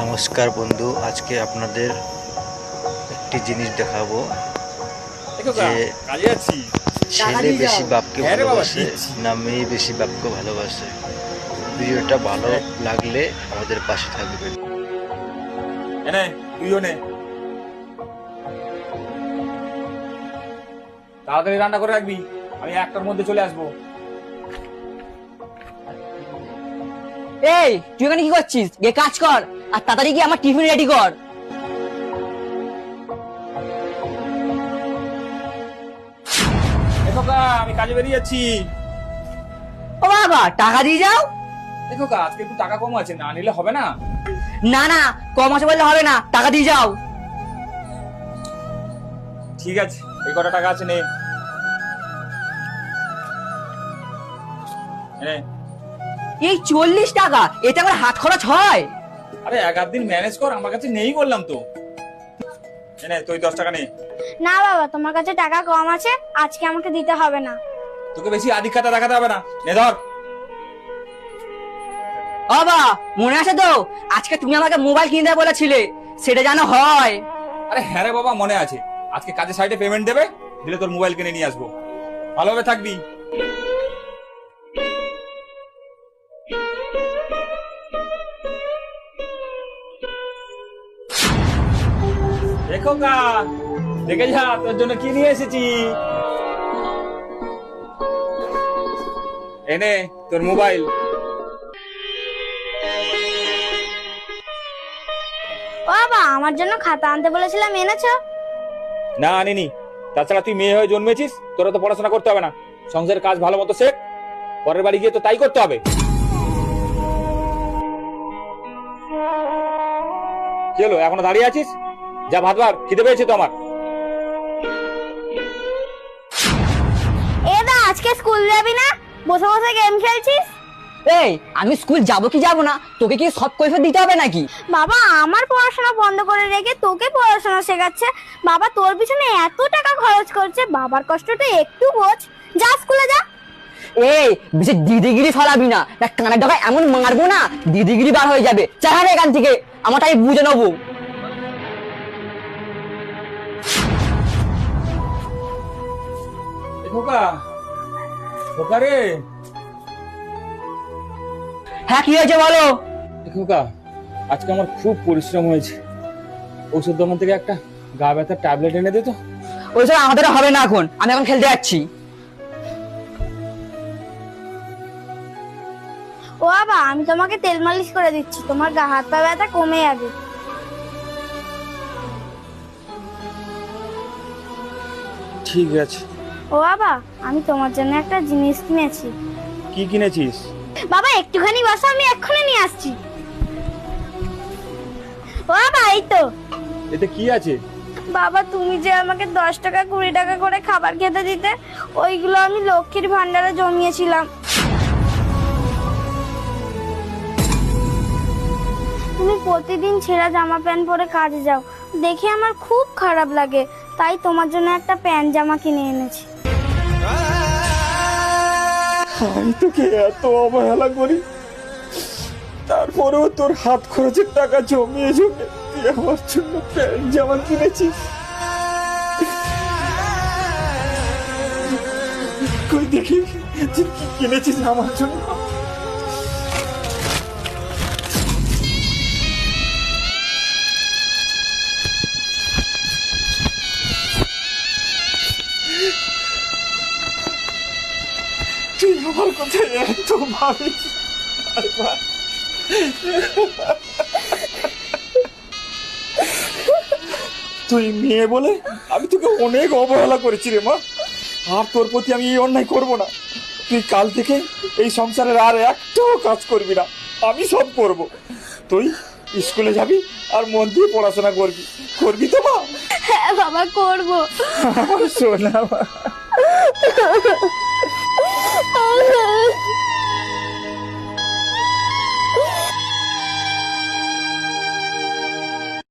নমস্কার বন্ধু, আজকে আপনাদের একটি জিনিস দেখাবো যে ছেলে বেশি বাপকে ভালোবাসে না মেয়ে বেশি বাপকে ভালোবাসে। ভিডিওটা ভালো লাগলে আমাদের পাশে থাকবেন। তাড়াতাড়ি রান্না করে রাখবি, আমি একটার মধ্যে চলে আসবো। এই তুই এখানে কি করছিস? গিয়ে কাজ কর আর তাড়াতাড়ি গিয়ে আমার টিফিন রেডি কর। দেখো আমি কাজে বেরিয়ে যাচ্ছি। ও বাবা, টাকা দিয়ে যাও। দেখো আজকে একটু টাকা কম আছে, না নিলে হবে না। না না, কম আছে বললে হবে না, টাকা দিয়ে যাও। ঠিক আছে, এই কটা টাকা আছে, নে। এই 40 টাকা, এটা আমার হাত খরচ হয়? আরে এক আধ দিন ম্যানেজ কর, আমার কাছে নেই বললাম তো। নে তুই 10 টাকা নে। না বাবা, তোমার কাছে টাকা কম আছে, আজকে আমাকে দিতে হবে না। তোকে বেশি আধিক্যতা দেখাতে হবে না, নে ধর। বাবা মনে আছে তো, আজকে তুমি আমাকে মোবাইল কিনে দেবে বলেছিলে, সেটা জানো হয়? আরে হ্যাঁ রে বাবা, মনে আছে। আজকে কাজের সাইডে পেমেন্ট দেবে, দিলে তোর মোবাইল কিনে নিয়ে আসবো। ভালোভাবে থাকবি। দেখো দেখে যা, তোর জন্য কি নিয়ে এসেছি। এনে তোর মোবাইল। ও বাবা, আমার জন্য খাতা আনতে বলেছিলাম, এনেছো? না আনিনি। তাছাড়া তুই মেয়ে হয়ে জন্মেছিস, তোরা তো পড়াশোনা করতে হবে না। সংসারের কাজ ভালো মতো শেখ, পরের বাড়ি গিয়ে তো তাই করতে হবে। কি হলো, এখনো দাঁড়িয়ে আছিস? যা ভাত বার, খিদে পেয়েছে তো আমার। আজকে স্কুল যাবি না? বসে বসে গেম খেলছিস? এই আমি স্কুল যাবো কি যাবো না, তোকে কি সব কৈফিয়ত দিতে হবে নাকি? বাবা আমার পড়াশোনা বন্ধ করে রেখে তোকে পড়াশোনা শেখাচ্ছে। বাবা তোর পিছনে এত টাকা খরচ করছে, বাবার কষ্টটা একটু বোঝ। যা স্কুলে যা। এই বেশি দিদিগিরি ফলাবি না, কানের ডগায় এমন মারবো না দিদিগিরি বার হয়ে যাবে। চালাবে এখান থেকে, আমারটা আমি বুঝে নেবো। রে হ্যাঁ কি হয়েছে বলো? খোকা, আজকে আমার খুব পরিশ্রম হয়েছে। ওষুধ দোকান থেকে একটা গা ব্যথার ট্যাবলেট এনে দে তো। ওইসব আমাদের হবে না, এখন আমি এখন খেলতে যাচ্ছি। ও বাবা, আমি তোমাকে তেল মালিশ করে দিচ্ছি, তোমার গা হাত পা ব্যথা কমে যাবে। ঠিক আছে। ও বাবা, আমি তোমার জন্য একটা জিনিস কিনেছি। কি কিনেছিস? বাবা একটুখানি বসো, আমি এক্ষুনি নিয়ে আসছি। ও বাবা, এই তো। এতে কি আছে? বাবা তুমি যে আমাকে 10 টাকা 20 টাকা করে খাবার খেতে দিতে, ওইগুলো আমি লক্ষ্মীর ভান্ডারে জমিয়েছিলাম। তুমি প্রতিদিন ছেঁড়া জামা প্যান্ট পরে কাজে যাও, দেখে আমার খুব খারাপ লাগে, তাই তোমার জন্য একটা প্যান্ট জামা কিনে এনেছি। আমি তোকে এত অবহেলা করি, তারপরেও তোর হাত খরচের টাকা জমিয়ে জমিয়ে তুই আমার জন্য প্যান্ট জামা কিনেছিস। কই দেখি তুই কি কিনেছিস আমার জন্য। তুই আমার কথা এত ভাবিস? তুই মেয়ে বলে আমি তোকে অনেক অবহেলা করেছি রে মা। আর তোর প্রতি আমি এই অন্যায় করব না। তুই কাল থেকে এই সংসারের আর একটাও কাজ করবি না, আমি সব করব। তুই স্কুলে যাবি আর মন দিয়ে পড়াশোনা করবি, করবি তো মা? হ্যাঁ বাবা, করবো। শোনা মা।